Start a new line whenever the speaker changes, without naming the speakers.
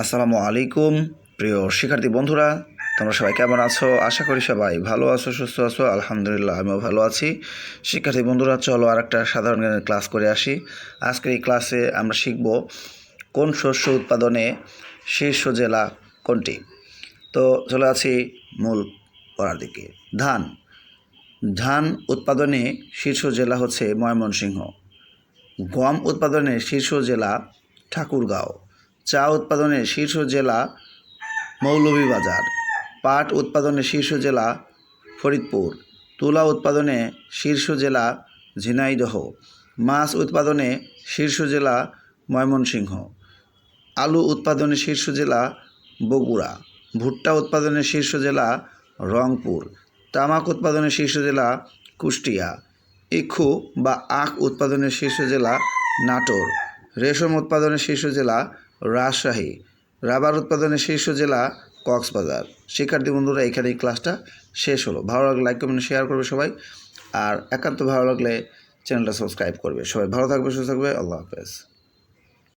আসসালামু আলাইকুম প্রিয় শিক্ষার্থী বন্ধুরা, তোমরা সবাই কেমন আছো? আশা করি সবাই ভালো আছো, সুস্থ আছো। আলহামদুলিল্লাহ, আমিও ভালো আছি। শিক্ষার্থী বন্ধুরা, চলো আর একটা সাধারণ জ্ঞানের ক্লাস করে আসি। আজকের এই ক্লাসে আমরা শিখব কোন শস্য উৎপাদনে শীর্ষ জেলা কোনটি। তো চলে আছি মূল পড়ার দিকে। ধান ধান উৎপাদনে শীর্ষ জেলা হচ্ছে ময়মনসিংহ। গম উৎপাদনে শীর্ষ জেলা ঠাকুরগাঁও। চা উৎপাদনে শীর্ষ জেলা মৌলভীবাজার। পাট উৎপাদনে শীর্ষ জেলা ফরিদপুর। তুলা উৎপাদনে শীর্ষ জেলা ঝিনাইদহ। মাছ উৎপাদনে শীর্ষ জেলা ময়মনসিংহ। আলু উৎপাদনে শীর্ষ জেলা বগুড়া। ভুট্টা উৎপাদনে শীর্ষ জেলা রংপুর। তামাক উৎপাদনে শীর্ষ জেলা কুষ্টিয়া। ইক্ষু বা আখ উৎপাদনের শীর্ষ জেলা নাটোর। রেশম উৎপাদনের শীর্ষ জেলা রাজশাহী। রাবার উৎপাদনের শীর্ষ জেলা কক্সবাজার। শিক্ষার্থী বন্ধুরা, এখানে এই ক্লাসটা শেষ হলো। ভালো লাগলে লাইক কমেন্ট শেয়ার করবে সবাই, আর একান্ত ভালো লাগলে চ্যানেলটা সাবস্ক্রাইব করবে সবাই। ভালো থাকবে, সুস্থ থাকবে। আল্লাহ হাফেজ।